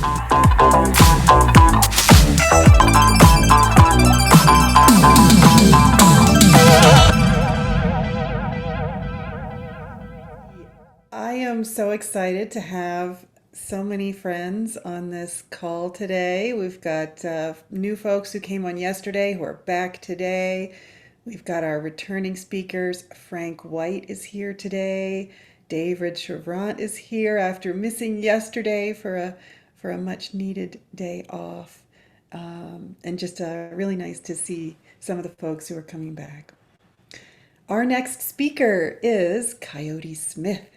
I am so excited to have so many friends on this call today. We've got new folks who came on yesterday who are back today. We've got our returning speakers. Frank White is here today. David Chevrant is here after missing yesterday for a much needed day off. And just really nice to see some of the folks who are coming back. Our next speaker is Coyote Smith.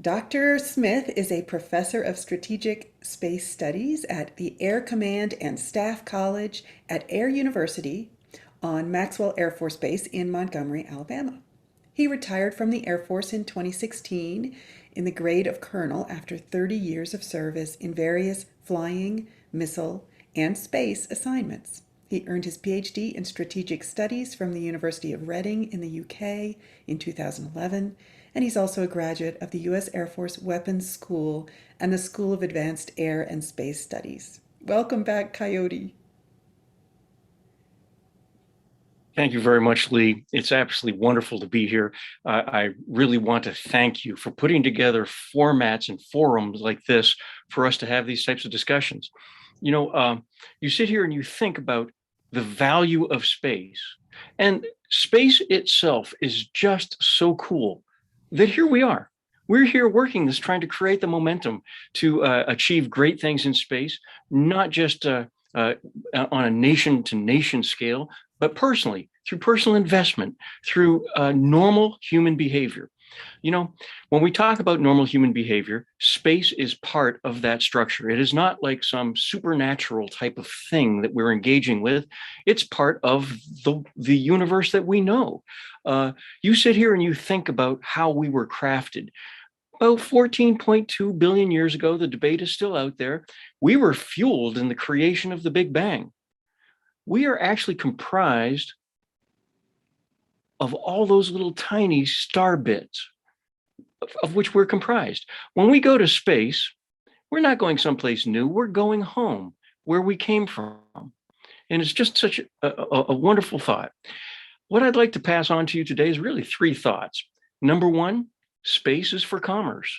Dr. Smith is a professor of strategic space studies at the Air Command and Staff College at Air University on Maxwell Air Force Base in Montgomery, Alabama. He retired from the Air Force in 2016 in the grade of colonel after 30 years of service in various flying, missile, and space assignments. He earned his PhD in strategic studies from the University of Reading in the UK in 2011, and he's also a graduate of the U.S. Air Force Weapons School and the School of Advanced Air and Space Studies. Welcome back, Coyote. Thank you very much, Lee. It's absolutely wonderful to be here. I really want to thank you for putting together formats and forums like this for us to have these types of discussions. You know, you sit here and you think about the value of space, and space itself is just so cool that here we are. We're here working this, trying to create the momentum to achieve great things in space, not just on a nation-to-nation scale, but personally, through personal investment, through normal human behavior. You know, when we talk about normal human behavior, space is part of that structure. It is not like some supernatural type of thing that we're engaging with. It's part of the universe that we know. You sit here and you think about how we were crafted. About 14.2 billion years ago, the debate is still out there. We were fueled in the creation of the Big Bang. We are actually comprised of all those little tiny star bits of which we're comprised. When we go to space, we're not going someplace new, we're going home where we came from. And it's just such a wonderful thought. What I'd like to pass on to you today is really three thoughts. Number one, space is for commerce.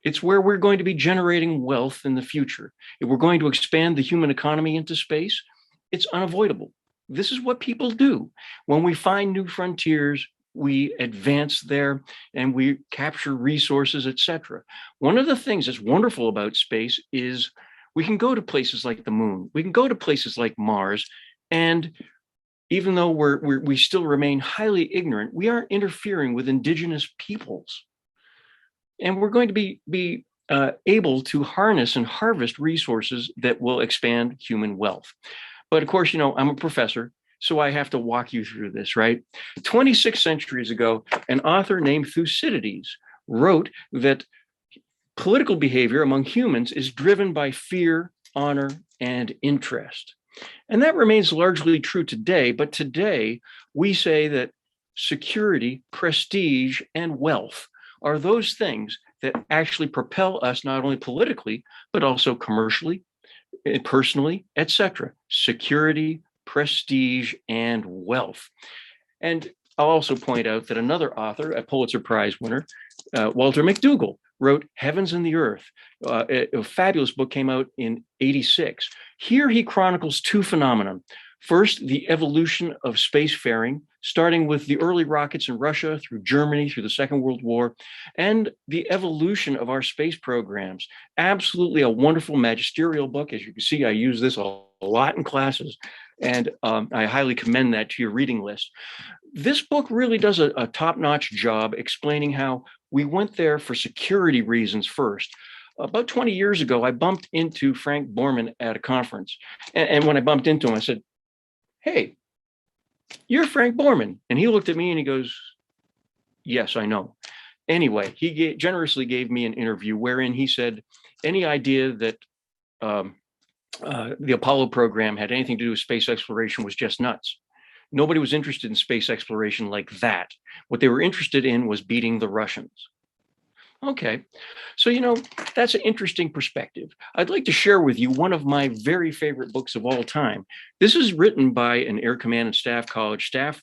It's where we're going to be generating wealth in the future. If we're going to expand the human economy into space, it's unavoidable. This is what people do. When we find new frontiers, we advance there and we capture resources, etc. One of the things that's wonderful about space is we can go to places like the moon. We can go to places like Mars. And even though we still remain highly ignorant, we aren't interfering with indigenous peoples. And we're going to be able to harness and harvest resources that will expand human wealth. But of course, you know, I'm a professor, so I have to walk you through this, right? 26 centuries ago, an author named Thucydides wrote that political behavior among humans is driven by fear, honor, and interest. And that remains largely true today, but today we say that security, prestige, and wealth are those things that actually propel us not only politically, but also commercially, personally, etc. Security, prestige, and wealth. And I'll also point out that another author, a Pulitzer Prize winner, Walter McDougall, wrote Heavens and the Earth. A fabulous book came out in '86. Here he chronicles two phenomena. First, the evolution of spacefaring, starting with the early rockets in Russia, through Germany, through the Second World War, and the evolution of our space programs. Absolutely a wonderful magisterial book. As you can see, I use this a lot in classes, and I highly commend that to your reading list. This book really does a top-notch job explaining how we went there for security reasons first. About 20 years ago, I bumped into Frank Borman at a conference. And when I bumped into him, I said, "Hey, you're Frank Borman." And he looked at me and he goes, "Yes, I know." Anyway, he generously gave me an interview wherein he said any idea that the Apollo program had anything to do with space exploration was just nuts. Nobody was interested in space exploration like that. What they were interested in was beating the Russians. Okay. So, that's an interesting perspective. I'd like to share with you one of my very favorite books of all time. This is written by an Air Command and Staff College staff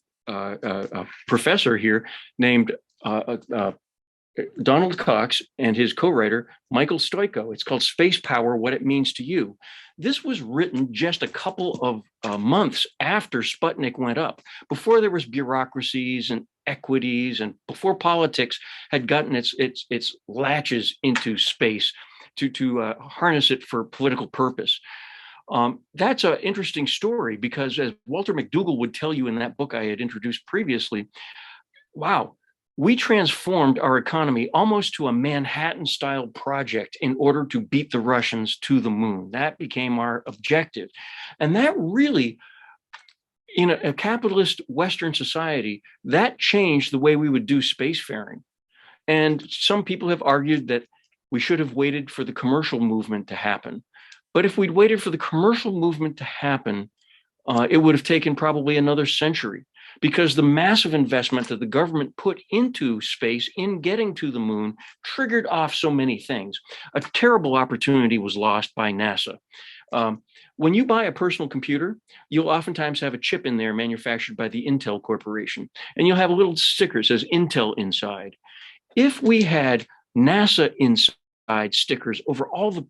professor here named Donald Cox and his co-writer, Michael Stoiko. It's called Space Power, What It Means to You. This was written just a couple of months after Sputnik went up, before there was bureaucracies and equities, and before politics had gotten its latches into space to harness it for political purpose. That's an interesting story because, as Walter McDougall would tell you in that book I had introduced previously, wow, we transformed our economy almost to a Manhattan style project in order to beat the Russians to the moon. That became our objective. And that really, in a capitalist Western society, that changed the way we would do spacefaring. And some people have argued that we should have waited for the commercial movement to happen. But if we'd waited for the commercial movement to happen, it would have taken probably another century, because the massive investment that the government put into space in getting to the moon triggered off so many things. A terrible opportunity was lost by NASA. When you buy a personal computer, you'll oftentimes have a chip in there manufactured by the Intel Corporation, and you'll have a little sticker that says Intel inside. If we had NASA inside stickers over all the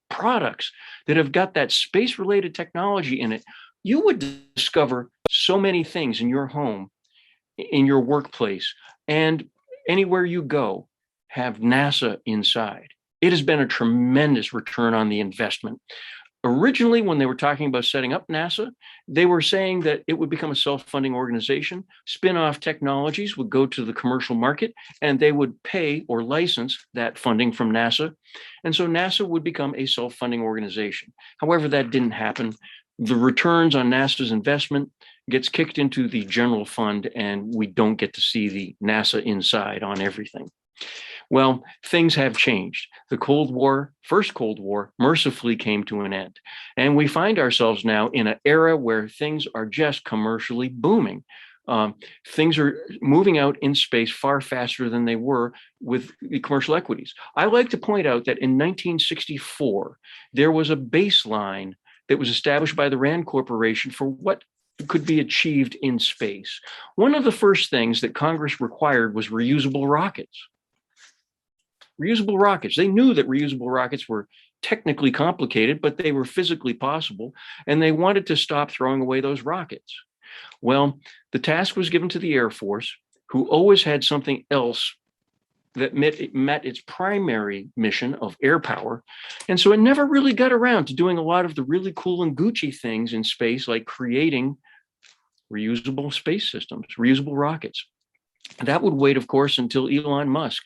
products that have got that space-related technology in it, you would discover so many things in your home, in your workplace, and anywhere you go have NASA inside. It has been a tremendous return on the investment. Originally, when they were talking about setting up NASA, they were saying that it would become a self-funding organization. Spin-off technologies would go to the commercial market, and they would pay or license that funding from NASA. And so NASA would become a self-funding organization. However, that didn't happen. The returns on NASA's investment gets kicked into the general fund, and we don't get to see the NASA inside on everything. Well, things have changed. The first Cold War, mercifully came to an end. And we find ourselves now in an era where things are just commercially booming. Things are moving out in space far faster than they were with the commercial equities. I like to point out that in 1964, there was a baseline that was established by the Rand Corporation for what could be achieved in space. One of the first things that Congress required was reusable rockets. Reusable rockets. They knew that reusable rockets were technically complicated, but they were physically possible, and they wanted to stop throwing away those rockets. Well, the task was given to the Air Force, who always had something else that met its primary mission of air power. And so it never really got around to doing a lot of the really cool and Gucci things in space, like creating reusable space systems, reusable rockets. That would wait, of course, until Elon Musk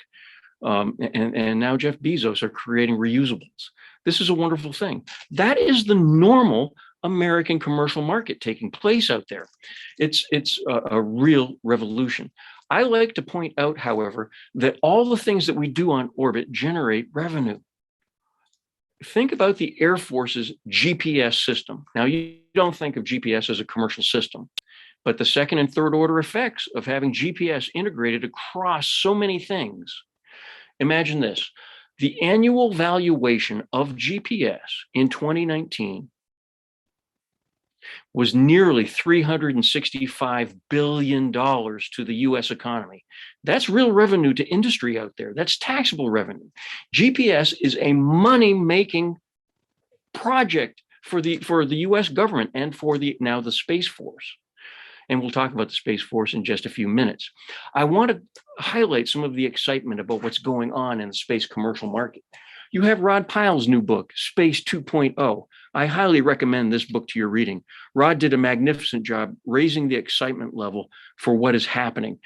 and now Jeff Bezos are creating reusables. This is a wonderful thing. That is the normal American commercial market taking place out there. It's a real revolution. I like to point out, however, that all the things that we do on orbit generate revenue. Think about the Air Force's GPS system. Now, you don't think of GPS as a commercial system, but the second and third order effects of having GPS integrated across so many things. Imagine this. The annual valuation of GPS in 2019 was nearly $365 billion to the US economy. That's real revenue to industry out there. That's taxable revenue. GPS is a money-making project for the US government and for now the Space Force. And we'll talk about the Space Force in just a few minutes. I want to highlight some of the excitement about what's going on in the space commercial market. You have Rod Pyle's new book, Space 2.0. I highly recommend this book to your reading. Rod did a magnificent job raising the excitement level for what is happening.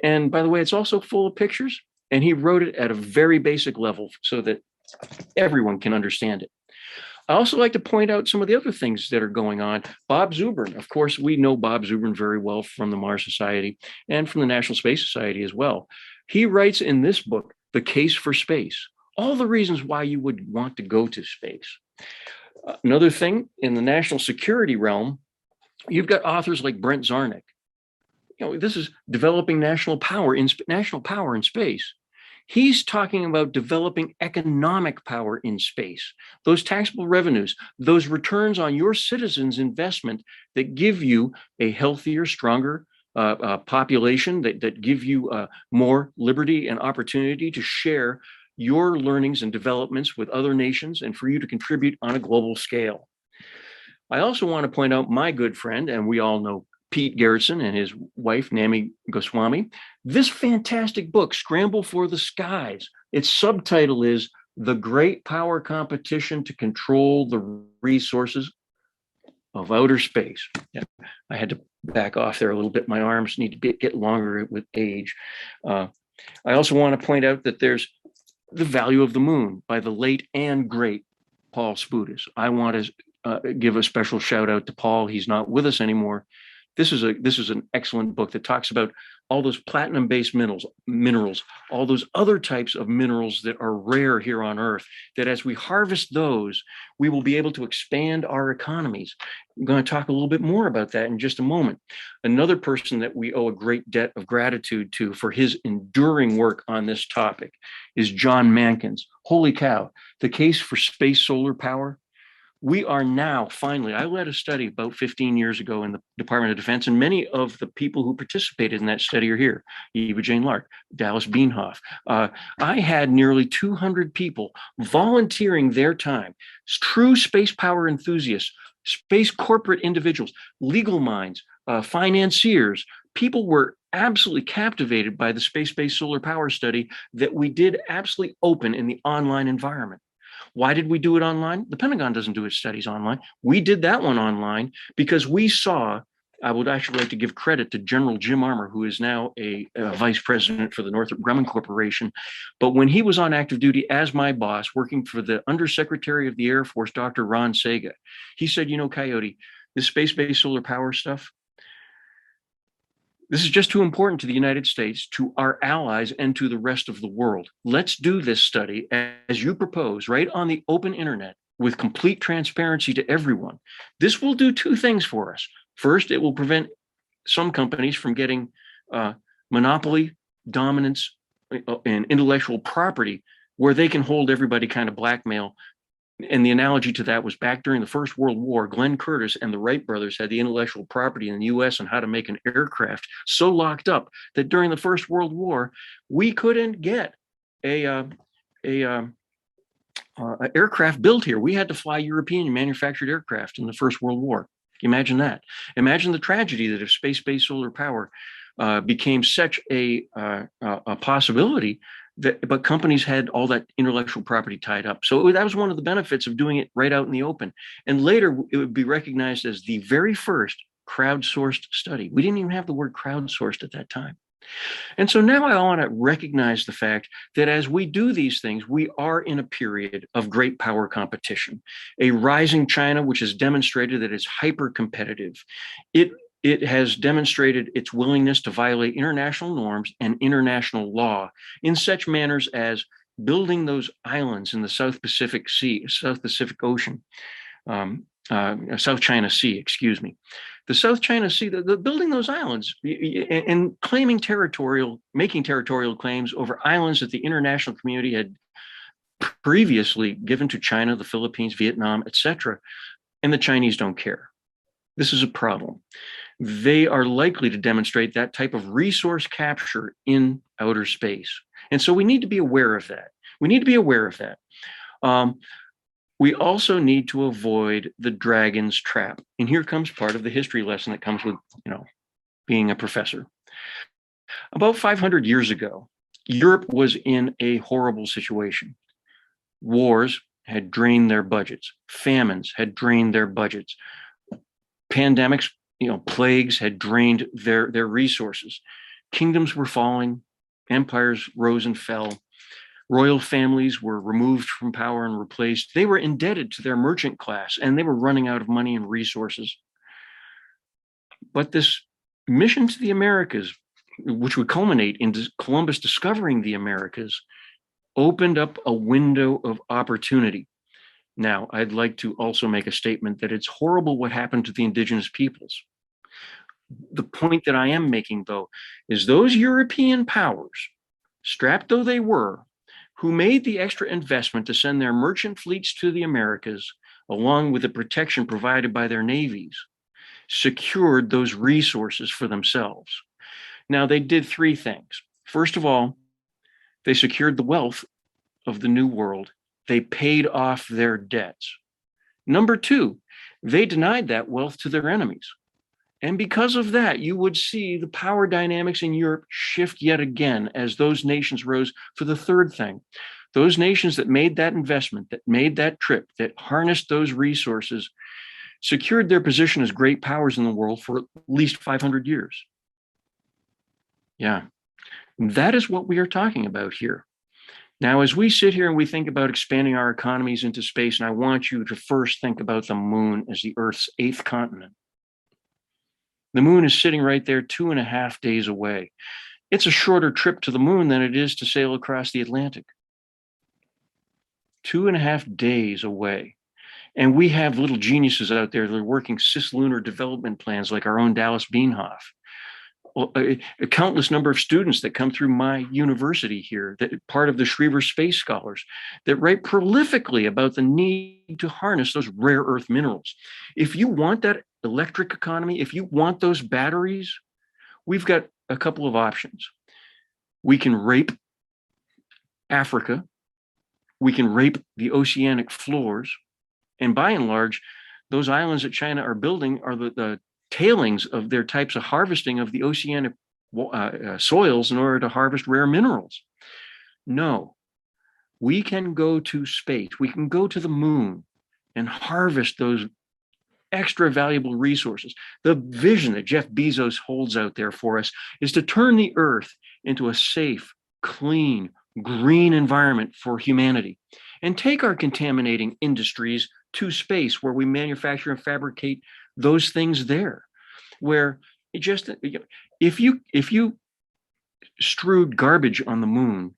And by the way, it's also full of pictures, and he wrote it at a very basic level so that everyone can understand it. I also like to point out some of the other things that are going on. Bob Zubrin, of course, we know Bob Zubrin very well from the Mars Society and from the National Space Society as well. He writes in this book, The Case for Space, all the reasons why you would want to go to space. Another thing in the national security realm, you've got authors like Brent Zarnick. This is developing national power in space. He's talking about developing economic power in space, those taxable revenues, those returns on your citizens' investment that give you a healthier, stronger population, that give you more liberty and opportunity to share your learnings and developments with other nations and for you to contribute on a global scale. I also want to point out my good friend, and we all know Pete Garretson and his wife, Nami Goswami, this fantastic book, Scramble for the Skies. Its subtitle is The Great Power Competition to Control the Resources of Outer Space. Yeah, I had to back off there a little bit. My arms need to get longer with age. I also want to point out that there's The Value of the Moon by the late and great Paul Spudis. I want to give a special shout out to Paul. He's not with us anymore. This is an excellent book that talks about all those platinum-based minerals, all those other types of minerals that are rare here on Earth, that as we harvest those, we will be able to expand our economies. I'm going to talk a little bit more about that in just a moment. Another person that we owe a great debt of gratitude to for his enduring work on this topic is John Mankins. Holy cow, the case for space solar power. We are now finally, I led a study about 15 years ago in the Department of Defense, and many of the people who participated in that study are here. Eva Jane Lark, Dallas Bienhoff. I had nearly 200 people volunteering their time, true space power enthusiasts, space corporate individuals, legal minds, financiers. People were absolutely captivated by the space-based solar power study that we did absolutely open in the online environment. Why did we do it online? The Pentagon doesn't do its studies online. We did that one online because we saw, I would actually like to give credit to General Jim Armour, who is now a vice president for the Northrop Grumman Corporation. But when he was on active duty as my boss, working for the Undersecretary of the Air Force, Dr. Ron Sega, he said, you know, Coyote, this space-based solar power stuff, this is just too important to the United States, to our allies, and to the rest of the world. Let's do this study as you propose, right on the open internet, with complete transparency to everyone. This will do two things for us. First, it will prevent some companies from getting monopoly, dominance, and intellectual property where they can hold everybody kind of blackmail. And the analogy to that was back during the First World War, Glenn Curtiss and the Wright brothers had the intellectual property in the US on how to make an aircraft so locked up that during the First World War, we couldn't get a aircraft built here. We had to fly European manufactured aircraft in the First World War. Imagine that. Imagine the tragedy that if space-based solar power became such a possibility, but companies had all that intellectual property tied up. So that was one of the benefits of doing it right out in the open. And later, it would be recognized as the very first crowdsourced study. We didn't even have the word crowdsourced at that time. And so now I want to recognize the fact that as we do these things, we are in a period of great power competition. A rising China, which has demonstrated that it's hyper competitive. It has demonstrated its willingness to violate international norms and international law in such manners as building those islands in the South Pacific Ocean, South China Sea, excuse me. The South China Sea, the building those islands and making territorial claims over islands that the international community had previously given to China, the Philippines, Vietnam, etc. And the Chinese don't care. This is a problem. They are likely to demonstrate that type of resource capture in outer space. And so we need to be aware of that. We also need to avoid the dragon's trap. And here comes part of the history lesson that comes with, being a professor. About 500 years ago, Europe was in a horrible situation. Wars had drained their budgets. Famines had drained their budgets. Pandemics, plagues had drained their resources. Kingdoms were falling, empires rose and fell. Royal families were removed from power and replaced. They were indebted to their merchant class, and they were running out of money and resources. But this mission to the Americas, which would culminate in Columbus discovering the Americas, opened up a window of opportunity. Now, I'd like to also make a statement that it's horrible what happened to the indigenous peoples. The point that I am making, though, is those European powers strapped though they were, who made the extra investment to send their merchant fleets to the Americas, along with the protection provided by their navies, secured those resources for themselves. Now, they did three things. First of all, they secured the wealth of the New World. They paid off their debts. Number two, they denied that wealth to their enemies. And because of that, you would see the power dynamics in Europe shift yet again as those nations rose for the third thing. Those nations that made that investment, that made that trip, that harnessed those resources, secured their position as great powers in the world for at least 500 years. Yeah, that is what we are talking about here. Now, as we sit here and we think about expanding our economies into space, and I want you to first think about the moon as the Earth's eighth continent. The moon is sitting right there 2.5 days away. It's a shorter trip to the moon than it is to sail across the Atlantic. 2.5 days away. And we have little geniuses out there that are working cislunar development plans like our own Dallas Bienhoff. A countless number of students that come through my university here, that part of the Schriever Space Scholars, that write prolifically about the need to harness those rare earth minerals. If you want that electric economy, if you want those batteries, we've got a couple of options. We can rape Africa. We can rape the oceanic floors. And by and large, those islands that China are building are the tailings of their types of harvesting of the oceanic soils in order to harvest rare minerals. No, we can go to space. We can go to the moon and harvest those extra valuable resources. The vision that Jeff Bezos holds out there for us is to turn the Earth into a safe, clean, green environment for humanity, and take our contaminating industries to space where we manufacture and fabricate those things there, where it just, if you strewed garbage on the moon,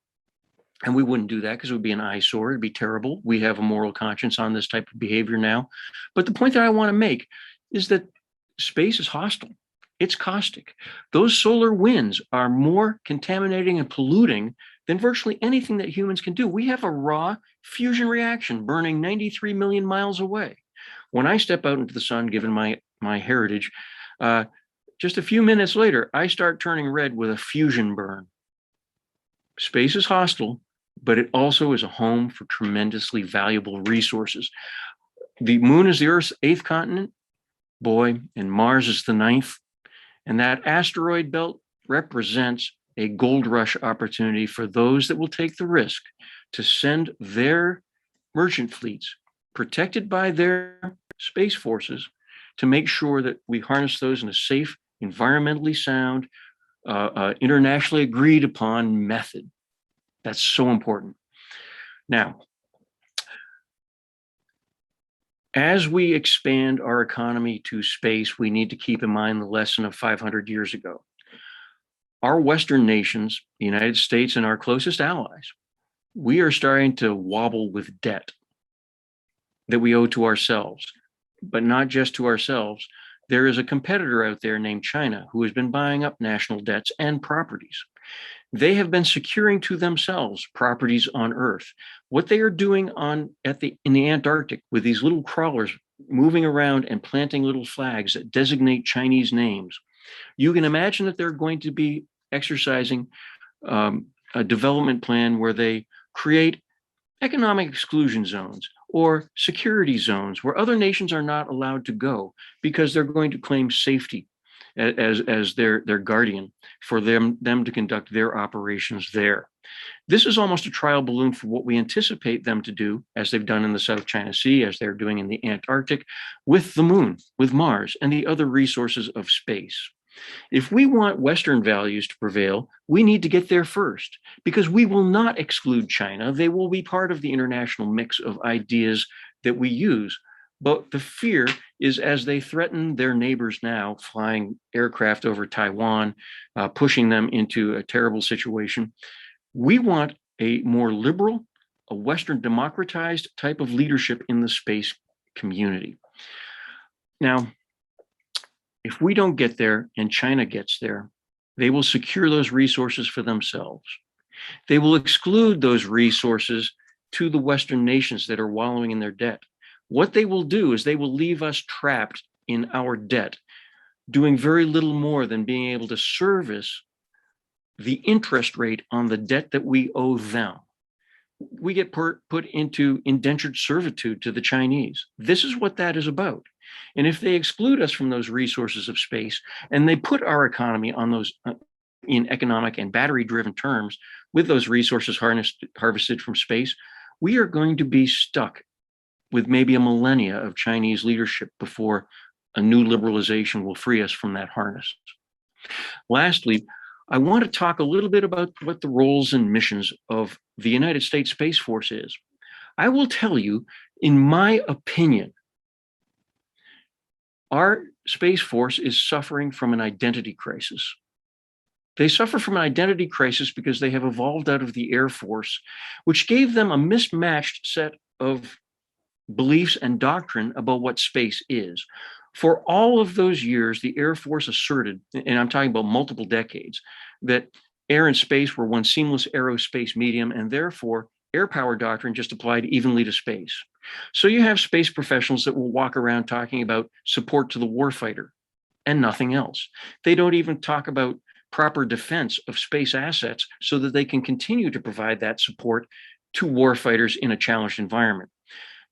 and we wouldn't do that because it would be an eyesore, it'd be terrible. We have a moral conscience on this type of behavior now. But the point that I want to make is that space is hostile. It's caustic. Those solar winds are more contaminating and polluting than virtually anything that humans can do. We have a raw fusion reaction burning 93 million miles away. When I step out into the sun, given my heritage, just a few minutes later, I start turning red with a fusion burn. Space is hostile, but it also is a home for tremendously valuable resources. The moon is the Earth's eighth continent, boy, and Mars is the ninth. And that asteroid belt represents a gold rush opportunity for those that will take the risk to send their merchant fleets, protected by their space forces, to make sure that we harness those in a safe, environmentally sound, internationally agreed upon method. That's so important. Now, as we expand our economy to space, we need to keep in mind the lesson of 500 years ago. Our Western nations, the United States and our closest allies, we are starting to wobble with debt that we owe to ourselves, but not just to ourselves. There is a competitor out there named China who has been buying up national debts and properties. They have been securing to themselves properties on Earth. What they are doing in the Antarctic with these little crawlers moving around and planting little flags that designate Chinese names, you can imagine that they're going to be exercising a development plan where they create economic exclusion zones or security zones where other nations are not allowed to go because they're going to claim safety as their guardian for them to conduct their operations there. This is almost a trial balloon for what we anticipate them to do, as they've done in the South China Sea, as they're doing in the Antarctic, with the moon, with Mars, and the other resources of space. If we want Western values to prevail, we need to get there first, because we will not exclude China. They will be part of the international mix of ideas that we use. But the fear is, as they threaten their neighbors now, flying aircraft over Taiwan, pushing them into a terrible situation, we want a more liberal, a Western democratized type of leadership in the space community. Now, if we don't get there and China gets there, they will secure those resources for themselves. They will exclude those resources to the Western nations that are wallowing in their debt. What they will do is they will leave us trapped in our debt, doing very little more than being able to service the interest rate on the debt that we owe them. We get put into indentured servitude to the Chinese. This is what that is about. And if they exclude us from those resources of space and they put our economy on those in economic and battery driven terms with those resources harvested from space, we are going to be stuck with maybe a millennia of Chinese leadership before a new liberalization will free us from that harness. Lastly, I want to talk a little bit about what the roles and missions of the United States Space Force is. I will tell you, in my opinion, our Space Force is suffering from an identity crisis. They suffer from an identity crisis because they have evolved out of the Air Force, which gave them a mismatched set of beliefs and doctrine about what space is. For all of those years, the Air Force asserted, and I'm talking about multiple decades, that air and space were one seamless aerospace medium, and therefore air power doctrine just applied evenly to space. So you have space professionals that will walk around talking about support to the warfighter and nothing else. They don't even talk about proper defense of space assets so that they can continue to provide that support to warfighters in a challenged environment.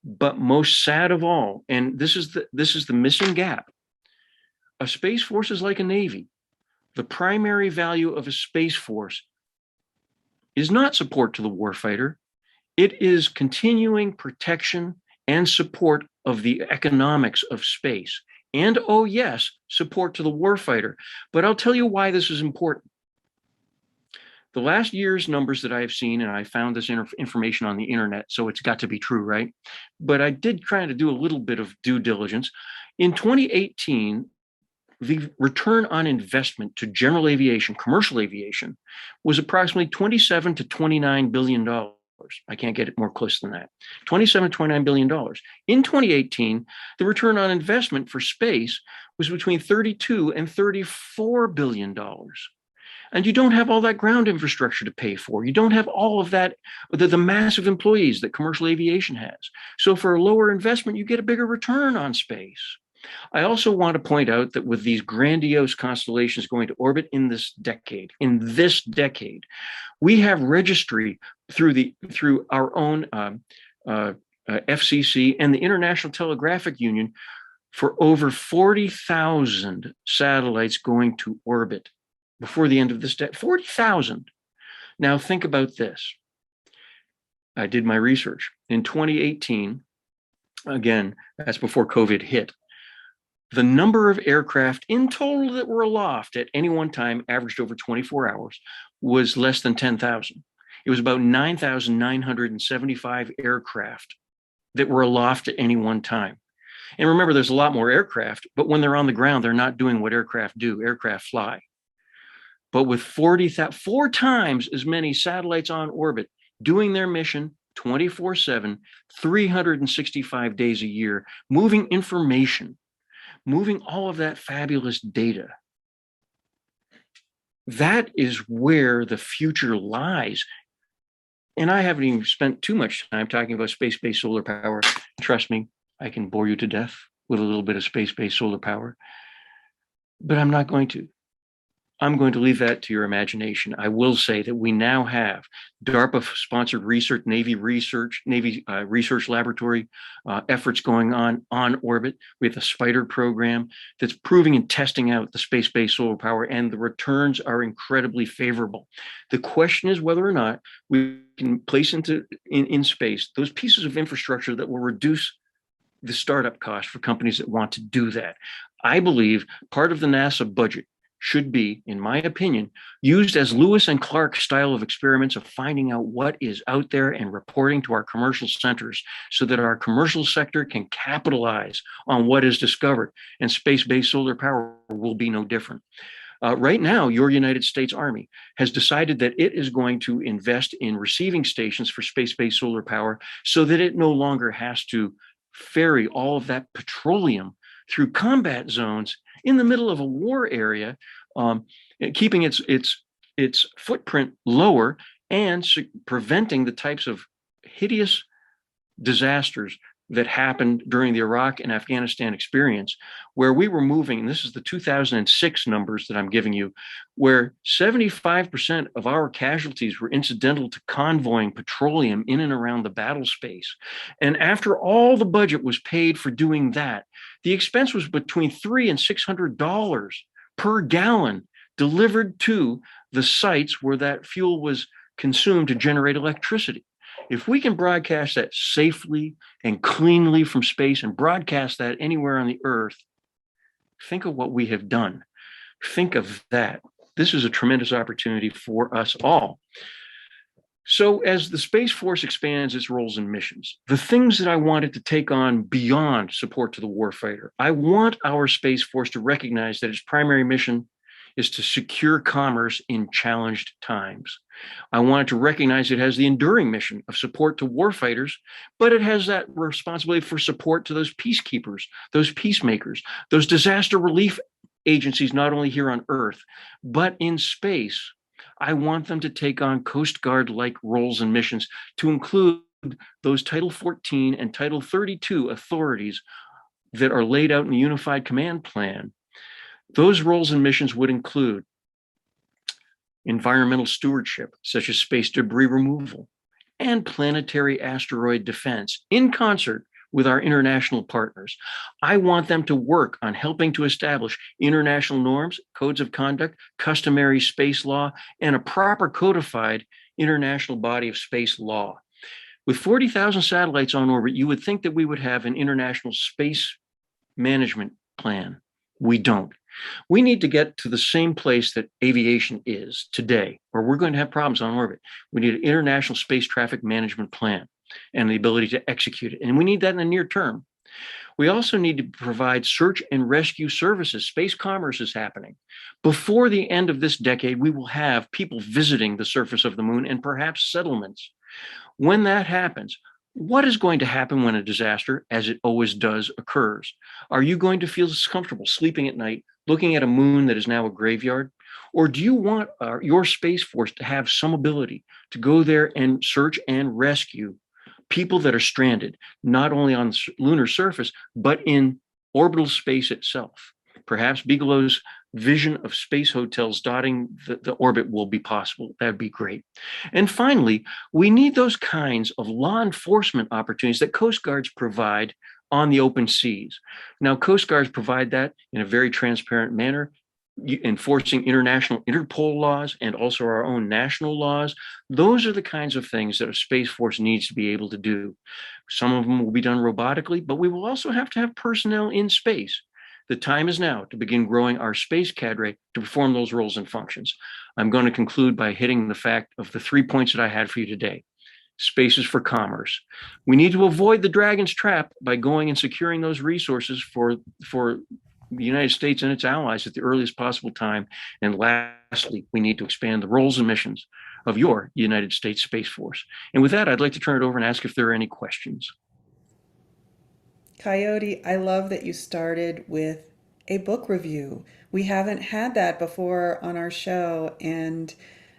But most sad of all, and this is the missing gap, a space force is like a Navy. The primary value of a space force is not support to the warfighter. It is continuing protection and support of the economics of space. And, oh yes, support to the warfighter. But I'll tell you why this is important. The last year's numbers that I have seen, and I found this information on the internet, so it's got to be true, right? But I did try to do a little bit of due diligence. In 2018, the return on investment to general aviation, commercial aviation, was approximately $27 to $29 billion. I can't get it more close than that. $27 to $29 billion. In 2018, the return on investment for space was between $32 and $34 billion. And you don't have all that ground infrastructure to pay for. You don't have all of that, the massive employees that commercial aviation has. So for a lower investment, you get a bigger return on space. I also want to point out that with these grandiose constellations going to orbit in this decade, we have registry through our own FCC and the International Telegraphic Union for over 40,000 satellites going to orbit before the end of this decade. 40,000. Now think about this. I did my research. In 2018, again, that's before COVID hit, the number of aircraft in total that were aloft at any one time, averaged over 24 hours, was less than 10,000. It was about 9,975 aircraft that were aloft at any one time. And remember, there's a lot more aircraft, but when they're on the ground, they're not doing what aircraft do. Aircraft fly. But with 4 times as many satellites on orbit doing their mission 24/7, 365 days a year, moving information, moving all of that fabulous data. That is where the future lies. And I haven't even spent too much time talking about space-based solar power. Trust me, I can bore you to death with a little bit of space-based solar power, but I'm not going to. I'm going to leave that to your imagination. I will say that we now have DARPA-sponsored research, Navy research laboratory efforts going on orbit. We have the SPIDER program that's proving and testing out the space-based solar power, and the returns are incredibly favorable. The question is whether or not we can place in space those pieces of infrastructure that will reduce the startup cost for companies that want to do that. I believe part of the NASA budget should be, in my opinion, used as Lewis and Clark style of experiments of finding out what is out there and reporting to our commercial centers so that our commercial sector can capitalize on what is discovered. And space-based solar power will be no different. Right now, your United States Army has decided that it is going to invest in receiving stations for space-based solar power so that it no longer has to ferry all of that petroleum through combat zones in the middle of a war area, keeping its footprint lower and preventing the types of hideous disasters that happened during the Iraq and Afghanistan experience, where we were moving, and this is the 2006 numbers that I'm giving you, where 75% of our casualties were incidental to convoying petroleum in and around the battle space. And after all the budget was paid for doing that, the expense was between $300 and $600 per gallon delivered to the sites where that fuel was consumed to generate electricity. If we can broadcast that safely and cleanly from space and broadcast that anywhere on the Earth, think of what we have done. Think of that. This is a tremendous opportunity for us all. So, as the Space Force expands its roles and missions, the things that I wanted to take on beyond support to the warfighter, I want our Space Force to recognize that its primary mission is to secure commerce in challenged times. I wanted to recognize it has the enduring mission of support to warfighters, but it has that responsibility for support to those peacekeepers, those peacemakers, those disaster relief agencies, not only here on Earth, but in space. I want them to take on Coast Guard-like roles and missions to include those Title 14 and Title 32 authorities that are laid out in the Unified Command Plan. Those roles and missions would include environmental stewardship, such as space debris removal, and planetary asteroid defense in concert with our international partners. I want them to work on helping to establish international norms, codes of conduct, customary space law, and a proper codified international body of space law. With 40,000 satellites on orbit, you would think that we would have an international space management plan. We don't. We need to get to the same place that aviation is today, where we're going to have problems on orbit. We need an international space traffic management plan and the ability to execute it. And we need that in the near term. We also need to provide search and rescue services. Space commerce is happening. Before the end of this decade, we will have people visiting the surface of the moon and perhaps settlements. When that happens, what is going to happen when a disaster, as it always does, occurs? Are you going to feel comfortable sleeping at night, looking at a moon that is now a graveyard? Or do you want your Space Force to have some ability to go there and search and rescue people that are stranded, not only on the lunar surface, but in orbital space itself? Perhaps Bigelow's vision of space hotels dotting the orbit will be possible. That'd be great. And finally, we need those kinds of law enforcement opportunities that Coast Guards provide on the open seas. Now, Coast Guards provide that in a very transparent manner, enforcing international Interpol laws and also our own national laws. Those are the kinds of things that a Space Force needs to be able to do. Some of them will be done robotically, but we will also have to have personnel in space. The time is now to begin growing our space cadre to perform those roles and functions. I'm going to conclude by hitting the fact of the 3 points that I had for you today. Space is for commerce. We need to avoid the dragon's trap by going and securing those resources for the United States and its allies at the earliest possible time. And lastly, we need to expand the roles and missions of your United States Space Force. And with that, I'd like to turn it over and ask if there are any questions. Coyote, I love that you started with a book review. We haven't had that before on our show, and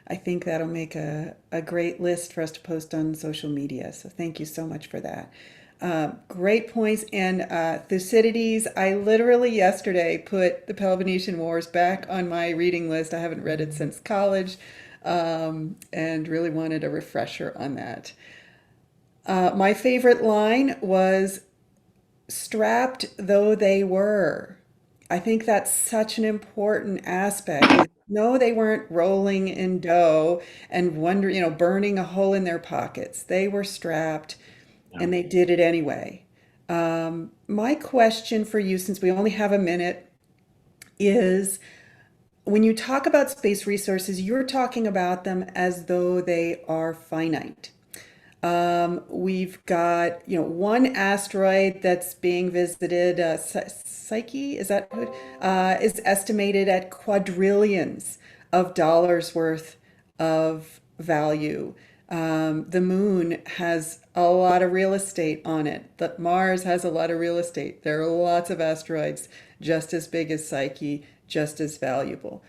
I think that'll make a great list for us to post on social media. So thank you so much for that. Great points. And Thucydides, I literally yesterday put the Peloponnesian Wars back on my reading list. I haven't read it since college, and really wanted a refresher on that. My favorite line was strapped though they were. I think that's such an important aspect. No, they weren't rolling in dough and wondering, burning a hole in their pockets. They were strapped Yeah. and they did it anyway. My question for you, since we only have a minute, is when you talk about space resources, you're talking about them as though they are finite. We've got, one asteroid that's being visited, Psyche, is that what, is estimated at quadrillions of dollars worth of value. The moon has a lot of real estate on it. But Mars has a lot of real estate. There are lots of asteroids just as big as Psyche, just as valuable.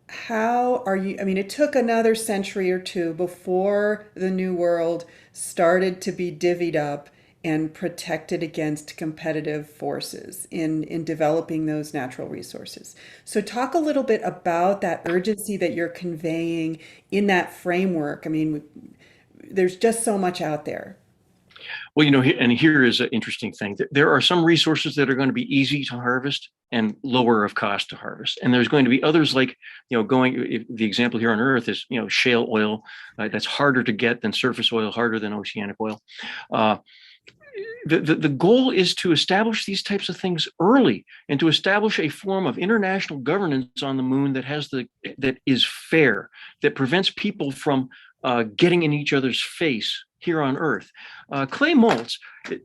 how are you? I mean, it took another century or two before the New World started to be divvied up and protected against competitive forces in developing those natural resources. So, talk a little bit about that urgency that you're conveying in that framework. I mean, there's just so much out there. Well, and here is an interesting thing. There are some resources that are going to be easy to harvest and lower of cost to harvest. And there's going to be others like, the example here on Earth is, shale oil. That's harder to get than surface oil, harder than oceanic oil. Uh, the goal is to establish these types of things early and to establish a form of international governance on the moon that is fair, that prevents people from getting in each other's face here on Earth. Clay Maltz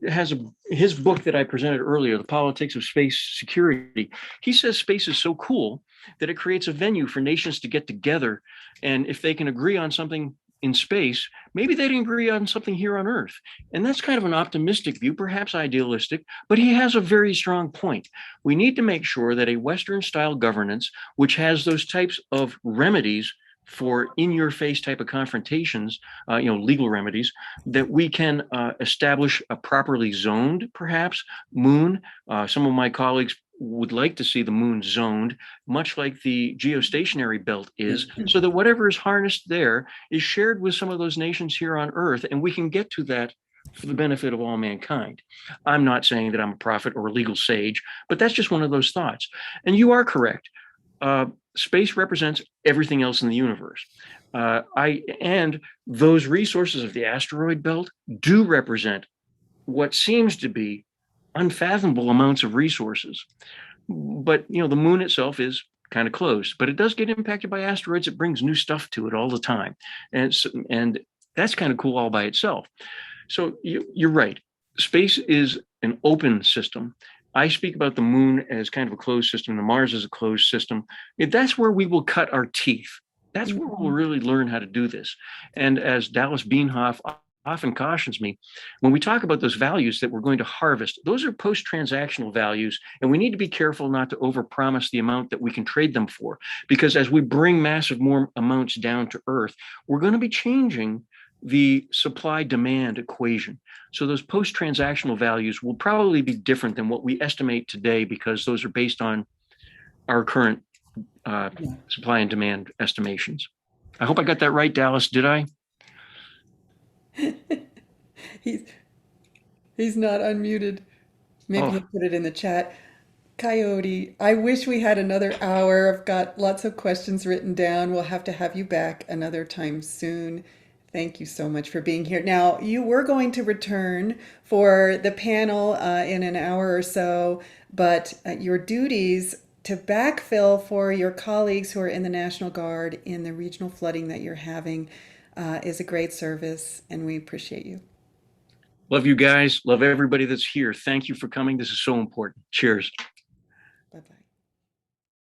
has his book that I presented earlier, The Politics of Space Security. He says space is so cool that it creates a venue for nations to get together, and if they can agree on something in space, maybe they didn't agree on something here on Earth. And that's kind of an optimistic view, perhaps idealistic, but he has a very strong point. We need to make sure that a Western style governance, which has those types of remedies for in-your-face type of confrontations, legal remedies, that we can establish a properly zoned, perhaps, moon. Some of my colleagues would like to see the moon zoned, much like the geostationary belt is, so that whatever is harnessed there is shared with some of those nations here on Earth, and we can get to that for the benefit of all mankind. I'm not saying that I'm a prophet or a legal sage, but that's just one of those thoughts. And you are correct. Space represents everything else in the universe. And those resources of the asteroid belt do represent what seems to be unfathomable amounts of resources. But the moon itself is kind of closed, but it does get impacted by asteroids. It brings new stuff to it all the time, and that's kind of cool all by itself. So you're right. Space is an open system. I speak about the moon as kind of a closed system, the Mars as a closed system. That's where we will cut our teeth. That's where we'll really learn how to do this. And as Dallas Bienhoff often cautions me, when we talk about those values that we're going to harvest, those are post-transactional values, and we need to be careful not to overpromise the amount that we can trade them for. Because as we bring massive more amounts down to Earth, we're going to be changing the supply-demand equation. So those post-transactional values will probably be different than what we estimate today, because those are based on our current supply and demand estimations. I hope I got that right, Dallas. Did I? He's he's not unmuted. Maybe Oh, he'll put it in the chat. Coyote, I wish we had another hour. I've got lots of questions written down. We'll have to have you back another time soon. Thank you so much for being here. Now, you were going to return for the panel in an hour or so, but your duties to backfill for your colleagues who are in the National Guard in the regional flooding that you're having is a great service, and we appreciate you. love you guys. Love everybody that's here. Thank you for coming. This is so important. Cheers.